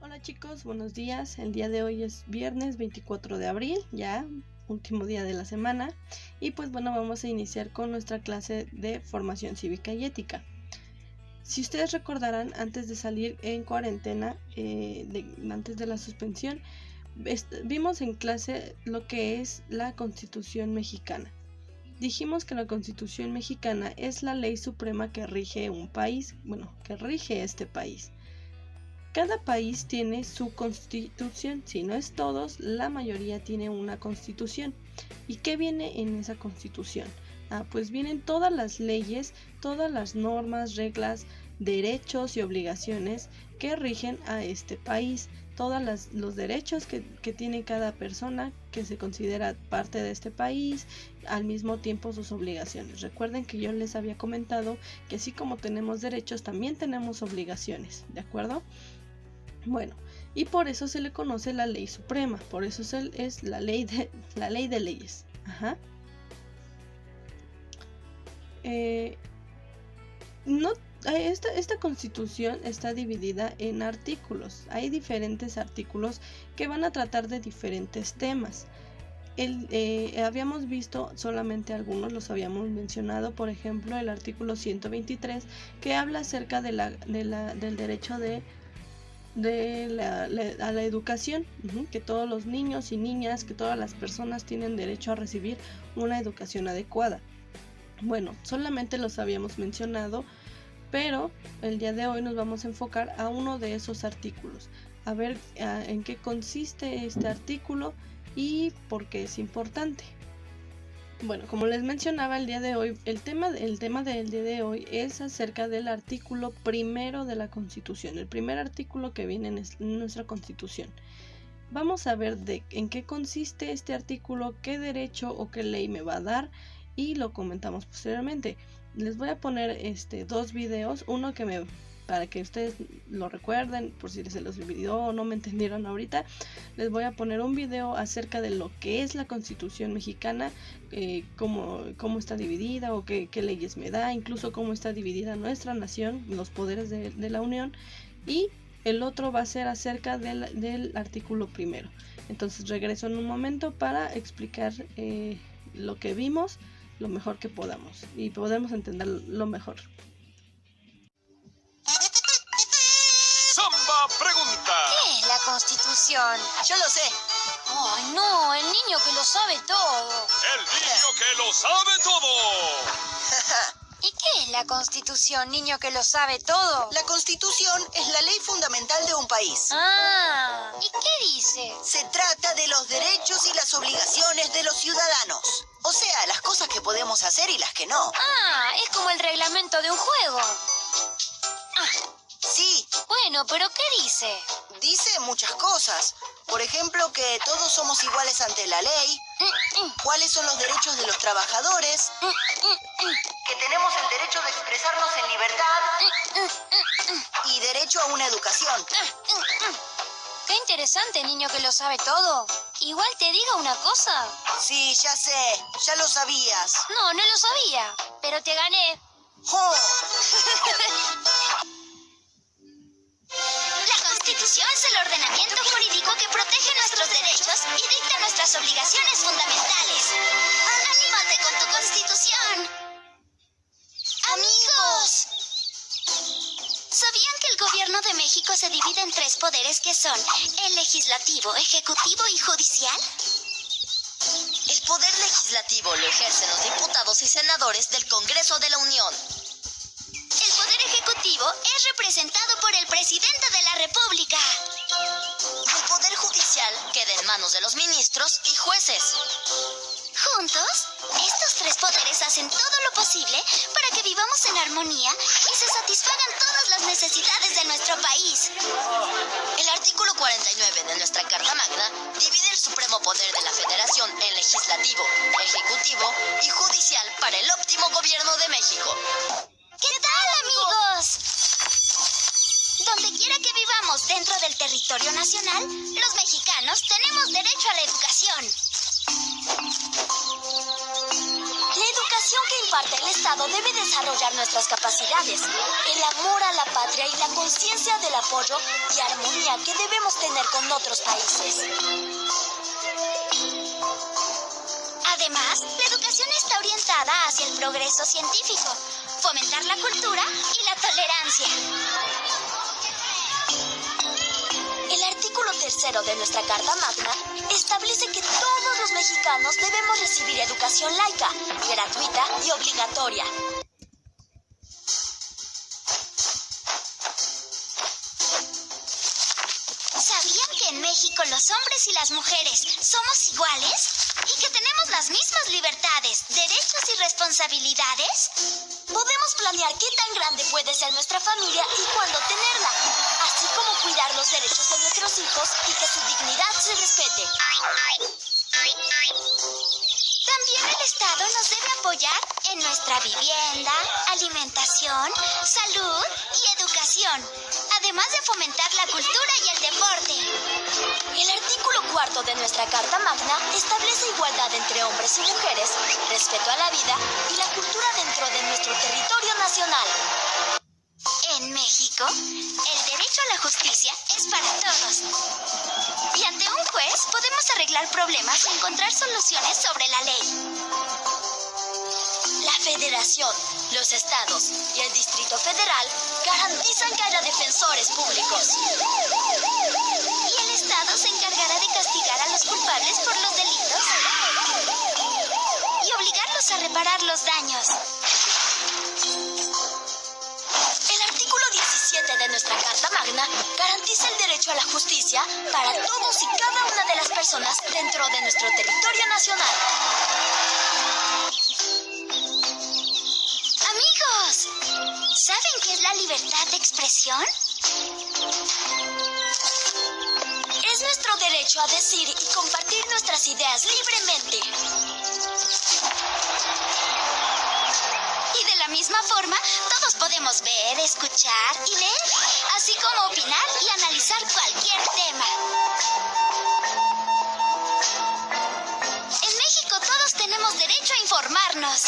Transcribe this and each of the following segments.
Hola chicos, buenos días. El día de hoy es viernes 24 de abril, ya último día de la semana. Y pues bueno, vamos a iniciar con nuestra clase de formación cívica y ética. Si ustedes recordarán, antes de salir en cuarentena, antes de la suspensión, vimos en clase lo que es la Constitución mexicana. Dijimos que la Constitución mexicana es la ley suprema que rige un país, que rige este país. Cada país tiene su constitución, si no es todos, la mayoría tiene una constitución. ¿Y qué viene en esa constitución? Pues vienen todas las leyes, todas las normas, reglas, derechos y obligaciones que rigen a este país, todos los derechos que tiene cada persona que se considera parte de este país, al mismo tiempo sus obligaciones. Recuerden que yo les había comentado que así como tenemos derechos, también tenemos obligaciones, ¿de acuerdo? Bueno, y por eso se le conoce la ley suprema, por eso es la ley de leyes. Esta constitución está dividida en artículos. Hay diferentes artículos que van a tratar de diferentes temas. Habíamos visto solamente algunos, los habíamos mencionado, por ejemplo el artículo 123 que habla acerca del derecho a la educación, que todos los niños y niñas, que todas las personas tienen derecho a recibir una educación adecuada. Bueno, solamente los habíamos mencionado, pero el día de hoy nos vamos a enfocar a uno de esos artículos, a ver en qué consiste este artículo y por qué es importante. Bueno, como les mencionaba el día de hoy, el tema del día de hoy es acerca del artículo primero de la Constitución, el primer artículo que viene en nuestra Constitución. Vamos a ver en qué consiste este artículo, qué derecho o qué ley me va a dar y lo comentamos posteriormente. Les voy a poner dos videos, uno para que ustedes lo recuerden, por si se los olvidó o no me entendieron ahorita. Les voy a poner un video acerca de lo que es la Constitución mexicana, cómo está dividida o qué leyes me da, incluso cómo está dividida nuestra nación, los poderes de la Unión, y el otro va a ser acerca del artículo primero. Entonces regreso en un momento para explicar lo que vimos lo mejor que podamos y podemos entender lo mejor. Samba pregunta. ¿Qué es la Constitución? Yo lo sé. Ay, no, el niño que lo sabe todo. El niño que lo sabe todo. ¿Y qué es la Constitución, niño que lo sabe todo? La Constitución es la ley fundamental de un país. ¿Y qué dice? Se trata de los derechos y las obligaciones de los ciudadanos. O sea, las cosas que podemos hacer y las que no. Es como el reglamento de un juego. Sí. Bueno, pero ¿qué dice? Dice muchas cosas. Por ejemplo, que todos somos iguales ante la ley. ¿Cuáles son los derechos de los trabajadores? Que tenemos el derecho de expresarnos en libertad. Y derecho a una educación. Qué interesante, niño que lo sabe todo. Igual te digo una cosa. Sí, ya sé. Ya lo sabías. No lo sabía. Pero te gané. ¡Oh! La Constitución es el ordenamiento jurídico que protege nuestros derechos y dicta nuestras obligaciones fundamentales. ¡Anímate con tu Constitución! ¡Amigos! ¿Sabían que el gobierno de México se divide en 3 poderes que son el legislativo, ejecutivo y judicial? El poder legislativo lo ejercen los diputados y senadores del Congreso de la Unión. El poder ejecutivo es representado por el presidente de la República. El poder judicial queda en manos de los ministros y jueces. Juntos, estos 3 poderes hacen todo lo posible para que vivamos en armonía y se satisfagan todas las necesidades de nuestro país. El artículo 49 de nuestra Carta Magna divide el supremo poder de la Federación en legislativo, ejecutivo y judicial para el óptimo gobierno de México. ¿Qué tal, amigos? Donde quiera que vivamos dentro del territorio nacional, los mexicanos tenemos derecho a la educación. La educación educación que imparte el Estado debe desarrollar nuestras capacidades, el amor a la patria y la conciencia del apoyo y armonía que debemos tener con otros países. Además, la educación está orientada hacia el progreso científico, fomentar la cultura y la tolerancia. El artículo 3 de nuestra Carta Magna establece que todos los mexicanos debemos recibir educación laica, gratuita y obligatoria. ¿Sabían que en México los hombres y las mujeres somos iguales? ¿Y que tenemos las mismas libertades, derechos y responsabilidades? Podemos planear qué tan grande puede ser nuestra familia y cuándo tenerla, así como cuidar los derechos de nuestros hijos y que su dignidad se respete. También el Estado nos debe apoyar en nuestra vivienda, alimentación, salud y educación, además de fomentar la cultura y el deporte. El artículo 4 de nuestra Carta Magna establece igualdad entre hombres y mujeres, respeto a la vida y la cultura dentro de nuestro territorio nacional. En México, el derecho a la justicia es para todos. Y ante un juez podemos arreglar problemas y encontrar soluciones sobre la ley. La Federación, los estados y el Distrito Federal garantizan que haya defensores públicos. Y el Estado se encargará de castigar a los culpables por los delitos y obligarlos a reparar los daños. El artículo 17 de nuestra Carta Magna garantiza el derecho a la justicia para todos y cada una de las personas dentro de nuestro territorio nacional. Amigos, ¿saben qué es la libertad de expresión? Es nuestro derecho a decir y compartir nuestras ideas libremente. Y de la misma forma, todos podemos ver, escuchar y leer, así como opinar y analizar cualquier tema. En México todos tenemos derecho a informarnos.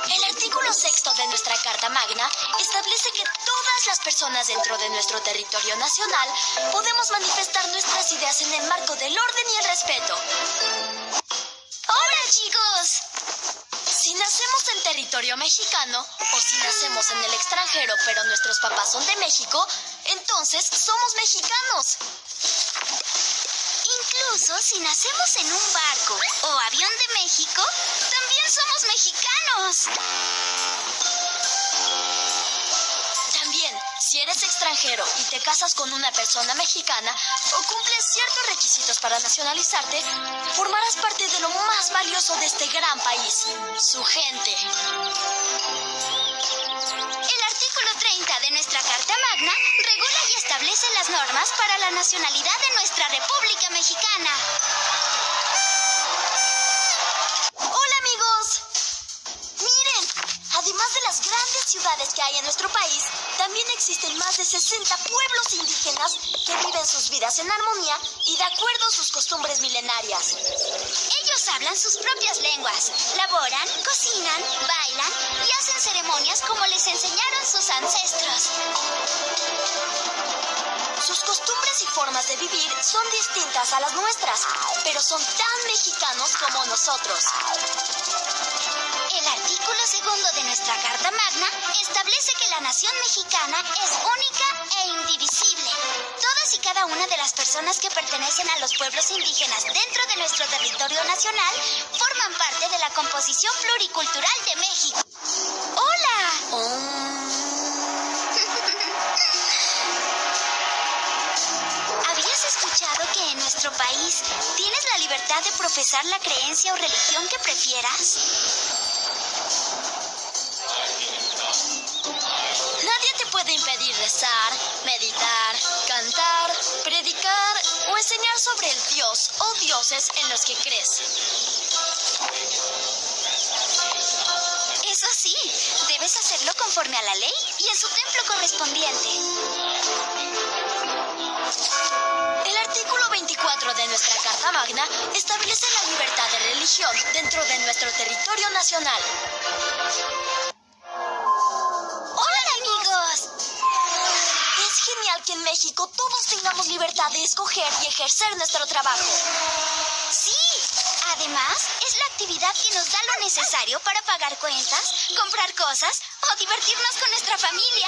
El artículo 6 de nuestra Carta Magna establece que todas las personas dentro de nuestro territorio nacional podemos manifestar nuestras ideas en el marco del orden y el respeto. ¡Hola, chicos! Si nacemos en territorio mexicano o si nacemos en el extranjero pero nuestros papás son de México, entonces somos mexicanos. Incluso si nacemos en un barco o avión de México, también somos mexicanos. También, si eres extranjero y te casas con una persona mexicana o cumples ciertos requisitos para nacionalizarte, formarás parte de lo más valioso de este gran país, su gente. El artículo 30 de nuestra Carta Magna regula y establece las normas para la nacionalidad de nuestra República Mexicana. ¡Hola, amigos! Miren, además de las grandes ciudades que hay en nuestro país, también existen más de 60 pueblos indígenas que viven sus vidas en armonía y de acuerdo a sus costumbres milenarias. Ellos hablan sus propias lenguas, laboran, cocinan, bailan y hacen ceremonias como les enseñaron sus ancestros. Sus costumbres y formas de vivir son distintas a las nuestras, pero son tan mexicanos como nosotros. El artículo 2 de nuestra Carta Magna establece que la nación mexicana es única e indivisible. Todas y cada una de las personas que pertenecen a los pueblos indígenas dentro de nuestro territorio nacional forman parte de la composición pluricultural de México. ¡Hola! ¿Habías escuchado que en nuestro país tienes la libertad de profesar la creencia o religión que prefieras? Nadie te puede impedir rezar, meditar, cantar, predicar o enseñar sobre el Dios o dioses en los que crees. Eso sí, debes hacerlo conforme a la ley y en su templo correspondiente. El artículo 24 de nuestra Carta Magna Magna establece la libertad de religión dentro de nuestro territorio nacional. ¡Hola, amigos! Es genial que en México todos tengamos libertad de escoger y ejercer nuestro trabajo. ¡Sí! Además, es la actividad que nos da lo necesario para pagar cuentas, comprar cosas o divertirnos con nuestra familia.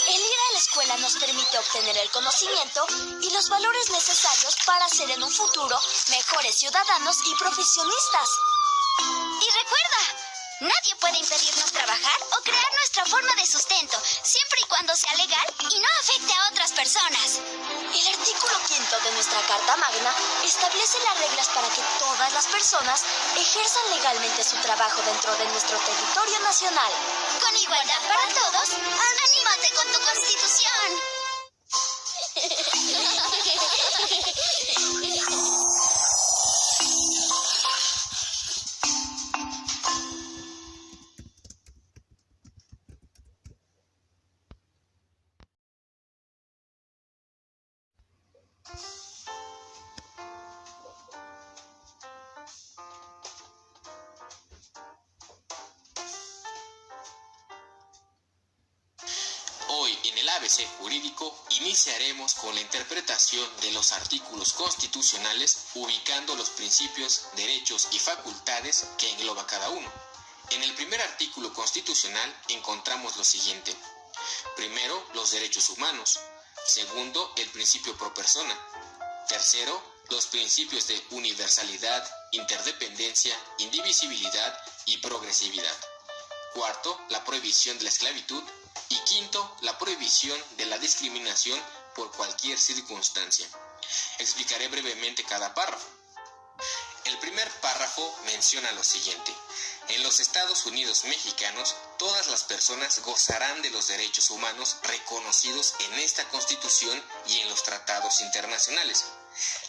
El ir a la escuela nos permite obtener el conocimiento y los valores necesarios para ser en un futuro mejores ciudadanos y profesionistas. Y recuerda, nadie puede impedirnos trabajar o crear nuestra forma de sustento, siempre y cuando sea legal y no afecte a otras personas. El artículo 5 de nuestra Carta Magna establece las reglas para que todas las personas ejerzan legalmente su trabajo dentro de nuestro territorio nacional. Con igualdad para todos, ¡anímate con tu Constitución! Hoy en el ABC Jurídico iniciaremos con la interpretación de los artículos constitucionales ubicando los principios, derechos y facultades que engloba cada uno. En el primer artículo constitucional encontramos lo siguiente. Primero, los derechos humanos. Segundo, el principio pro persona. Tercero, los principios de universalidad, interdependencia, indivisibilidad y progresividad. Cuarto, la prohibición de la esclavitud. Y quinto, la prohibición de la discriminación por cualquier circunstancia. Explicaré brevemente cada párrafo. El primer párrafo menciona lo siguiente. En los Estados Unidos mexicanos, todas las personas gozarán de los derechos humanos reconocidos en esta Constitución y en los tratados internacionales.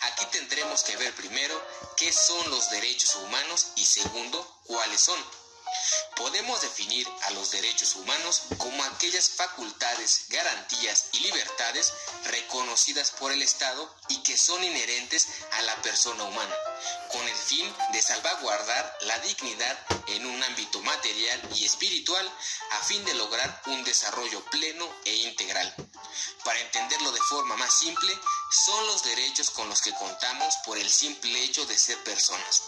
Aquí tendremos que ver primero qué son los derechos humanos y segundo, cuáles son. Podemos definir a los derechos humanos como aquellas facultades, garantías y libertades reconocidas por el Estado y que son inherentes a la persona humana, con el fin de salvaguardar la dignidad en un ámbito material y espiritual a fin de lograr un desarrollo pleno e integral. Para entenderlo de forma más simple, son los derechos con los que contamos por el simple hecho de ser personas.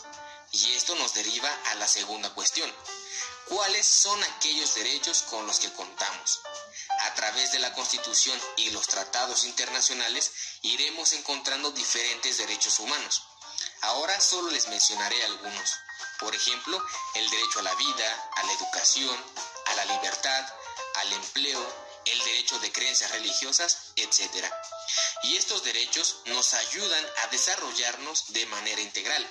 Y esto nos deriva a la segunda cuestión. ¿Cuáles son aquellos derechos con los que contamos? A través de la Constitución y los tratados internacionales iremos encontrando diferentes derechos humanos. Ahora solo les mencionaré algunos. Por ejemplo, el derecho a la vida, a la educación, a la libertad, al empleo, el derecho de creencias religiosas, etc. Y estos derechos nos ayudan a desarrollarnos de manera integral.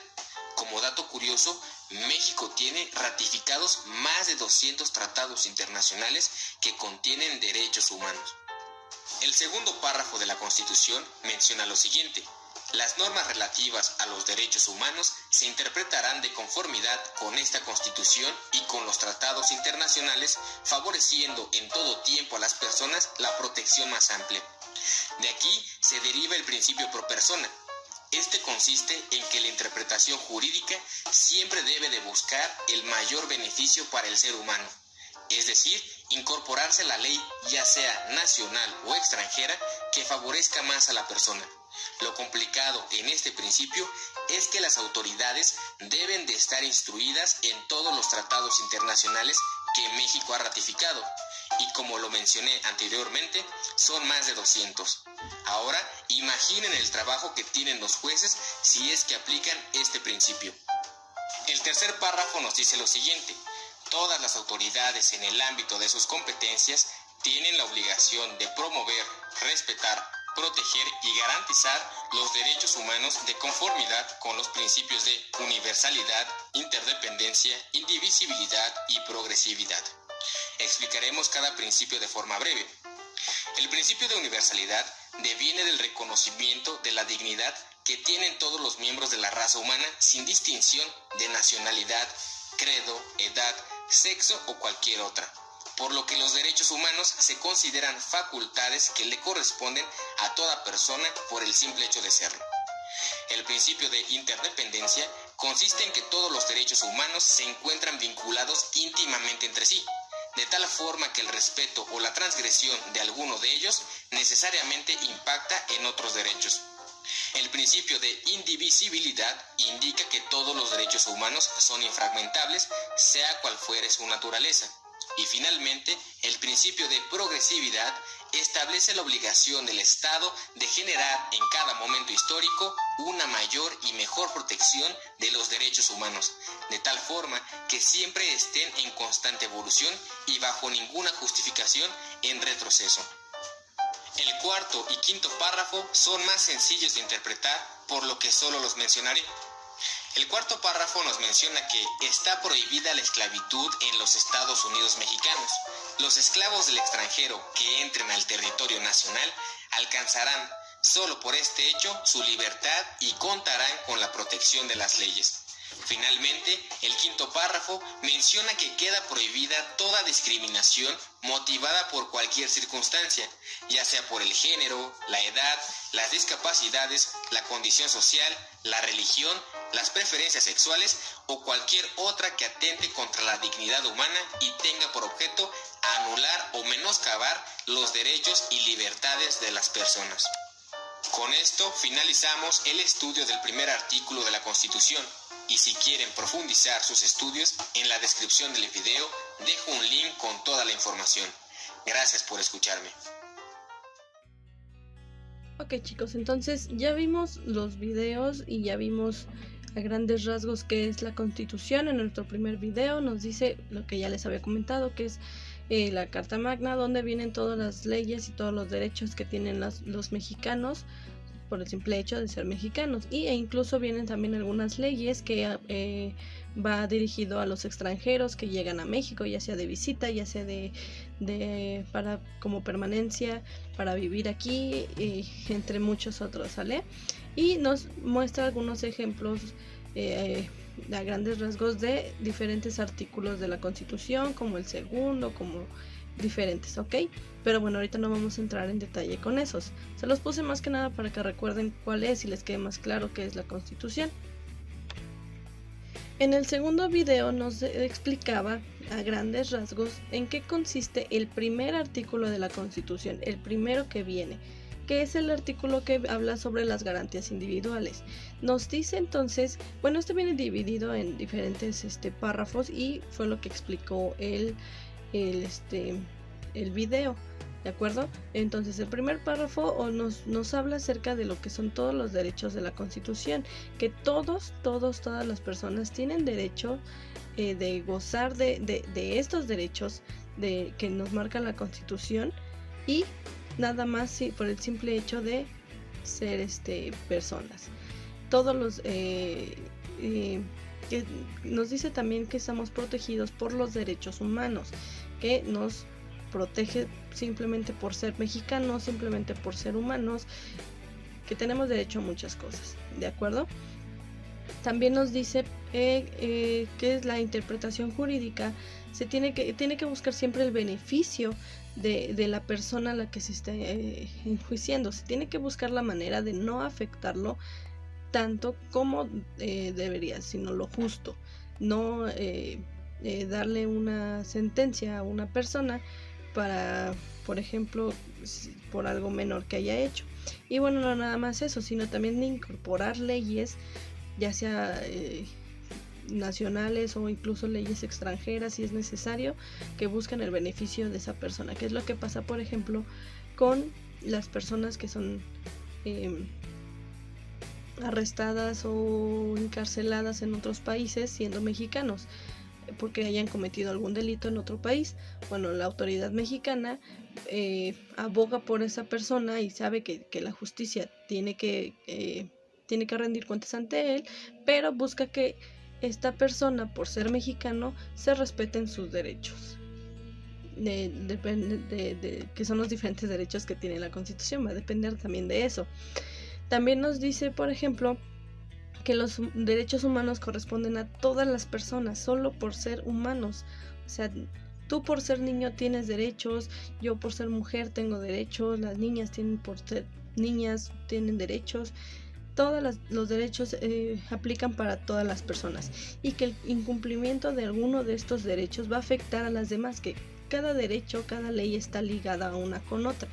Como dato curioso, México tiene ratificados más de 200 tratados internacionales que contienen derechos humanos. El segundo párrafo de la Constitución menciona lo siguiente. Las normas relativas a los derechos humanos se interpretarán de conformidad con esta Constitución y con los tratados internacionales, favoreciendo en todo tiempo a las personas la protección más amplia. De aquí se deriva el principio pro persona. Este consiste en que la interpretación jurídica siempre debe de buscar el mayor beneficio para el ser humano, es decir, incorporarse a la ley ya sea nacional o extranjera que favorezca más a la persona. Lo complicado en este principio es que las autoridades deben de estar instruidas en todos los tratados internacionales que México ha ratificado, y como lo mencioné anteriormente, son más de 200. Ahora, imaginen el trabajo que tienen los jueces si es que aplican este principio. El tercer párrafo nos dice lo siguiente. Todas las autoridades en el ámbito de sus competencias tienen la obligación de promover, respetar, proteger y garantizar los derechos humanos de conformidad con los principios de universalidad, interdependencia, indivisibilidad y progresividad. Explicaremos cada principio de forma breve. El principio de universalidad deviene del reconocimiento de la dignidad que tienen todos los miembros de la raza humana sin distinción de nacionalidad, credo, edad, sexo o cualquier otra, por lo que los derechos humanos se consideran facultades que le corresponden a toda persona por el simple hecho de serlo. El principio de interdependencia consiste en que todos los derechos humanos se encuentran vinculados íntimamente entre sí, de tal forma que el respeto o la transgresión de alguno de ellos necesariamente impacta en otros derechos. El principio de indivisibilidad indica que todos los derechos humanos son infragmentables, sea cual fuere su naturaleza. Y finalmente, el principio de progresividad establece la obligación del Estado de generar en cada momento histórico una mayor y mejor protección de los derechos humanos, de tal forma que siempre estén en constante evolución y bajo ninguna justificación en retroceso. El cuarto y quinto párrafo son más sencillos de interpretar, por lo que solo los mencionaré. El cuarto párrafo nos menciona que está prohibida la esclavitud en los Estados Unidos mexicanos. Los esclavos del extranjero que entren al territorio nacional alcanzarán, solo por este hecho, su libertad y contarán con la protección de las leyes. Finalmente, el quinto párrafo menciona que queda prohibida toda discriminación motivada por cualquier circunstancia, ya sea por el género, la edad, las discapacidades, la condición social, la religión, las preferencias sexuales o cualquier otra que atente contra la dignidad humana y tenga por objeto anular o menoscabar los derechos y libertades de las personas. Con esto finalizamos el estudio del primer artículo de la Constitución. Y si quieren profundizar sus estudios, en la descripción del video dejo un link con toda la información. Gracias por escucharme. Ok chicos, entonces ya vimos los videos y ya vimos a grandes rasgos qué es la Constitución. En nuestro primer video nos dice lo que ya les había comentado, que es la Carta Magna, donde vienen todas las leyes y todos los derechos que tienen los mexicanos por el simple hecho de ser mexicanos, e incluso vienen también algunas leyes que va dirigido a los extranjeros que llegan a México, ya sea de visita, ya sea para como permanencia, para vivir aquí, entre muchos otros, ¿sale? Y nos muestra algunos ejemplos a grandes rasgos de diferentes artículos de la Constitución, como el segundo, como diferentes, ¿ok? Pero bueno, ahorita no vamos a entrar en detalle con esos. Se los puse más que nada para que recuerden cuál es y les quede más claro qué es la Constitución. En el segundo video nos explicaba a grandes rasgos en qué consiste el primer artículo de la Constitución, el primero que viene, que es el artículo que habla sobre las garantías individuales. Nos dice entonces, bueno, este viene dividido en diferentes párrafos y fue lo que explicó el video, ¿de acuerdo? Entonces el primer párrafo nos habla acerca de lo que son todos los derechos de la Constitución, que todas las personas tienen derecho de gozar de estos derechos que nos marca la Constitución, y nada más por el simple hecho de ser personas. Todos los que nos dice también que estamos protegidos por los derechos humanos, que nos protege simplemente por ser mexicanos, simplemente por ser humanos, que tenemos derecho a muchas cosas, ¿de acuerdo? También nos dice que es la interpretación jurídica, tiene que buscar siempre el beneficio de la persona a la que se está enjuiciando. Se tiene que buscar la manera de no afectarlo tanto como debería, sino lo justo, no darle una sentencia a una persona para, por ejemplo, por algo menor que haya hecho. Y bueno, no nada más eso, sino también de incorporar leyes, ya sea nacionales o incluso leyes extranjeras, si es necesario, que buscan el beneficio de esa persona, que es lo que pasa, por ejemplo, con las personas que son arrestadas o encarceladas en otros países siendo mexicanos, porque hayan cometido algún delito en otro país. Bueno, la autoridad mexicana aboga por esa persona y sabe que la justicia tiene que rendir cuentas ante él, pero busca que esta persona, por ser mexicano, se respeten sus derechos, que son los diferentes derechos que tiene la Constitución. Va a depender también de eso. También nos dice, por ejemplo, que los derechos humanos corresponden a todas las personas, solo por ser humanos. O sea, tú por ser niño tienes derechos, yo por ser mujer tengo derechos, las niñas por ser niñas tienen derechos, todos los derechos aplican para todas las personas y que el incumplimiento de alguno de estos derechos va a afectar a las demás, que cada derecho, cada ley está ligada una con otra.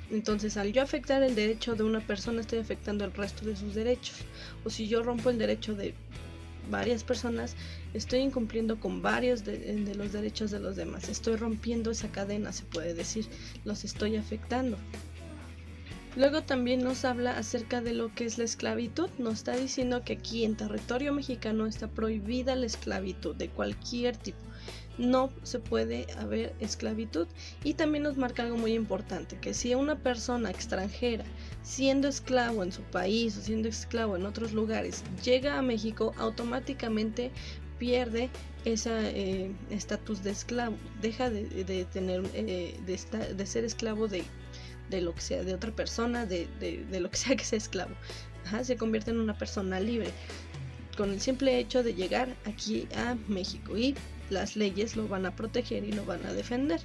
Entonces, al yo afectar el derecho de una persona, estoy afectando el resto de sus derechos. O si yo rompo el derecho de varias personas, estoy incumpliendo con varios de los derechos de los demás. Estoy rompiendo esa cadena, se puede decir, los estoy afectando. Luego también nos habla acerca de lo que es la esclavitud. Nos está diciendo que aquí en territorio mexicano está prohibida la esclavitud de cualquier tipo. No se puede haber esclavitud. Y también nos marca algo muy importante, que si una persona extranjera, siendo esclavo en su país o siendo esclavo en otros lugares, llega a México, automáticamente pierde ese estatus de esclavo. Deja de ser esclavo de lo que sea, de otra persona, de lo que sea que sea esclavo. Se convierte en una persona libre con el simple hecho de llegar aquí a México, y las leyes lo van a proteger y lo van a defender.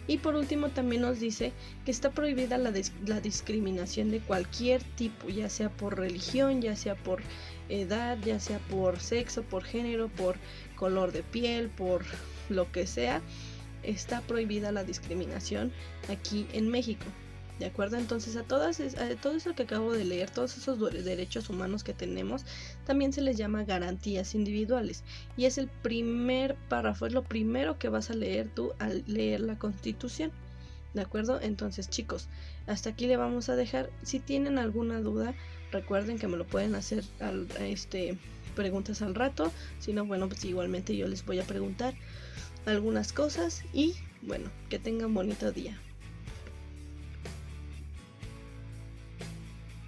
Y por último también nos dice que está prohibida la discriminación de cualquier tipo, ya sea por religión, ya sea por edad, ya sea por sexo, por género, por color de piel, por lo que sea. Está prohibida la discriminación aquí en México. ¿De acuerdo? Entonces a todo eso que acabo de leer, todos esos derechos humanos que tenemos, también se les llama garantías individuales. Y es el primer párrafo, es lo primero que vas a leer tú al leer la Constitución. ¿De acuerdo? Entonces, chicos, hasta aquí le vamos a dejar. Si tienen alguna duda, recuerden que me lo pueden hacer preguntas al rato. Si no, bueno, pues igualmente yo les voy a preguntar algunas cosas. Y bueno, que tengan bonito día.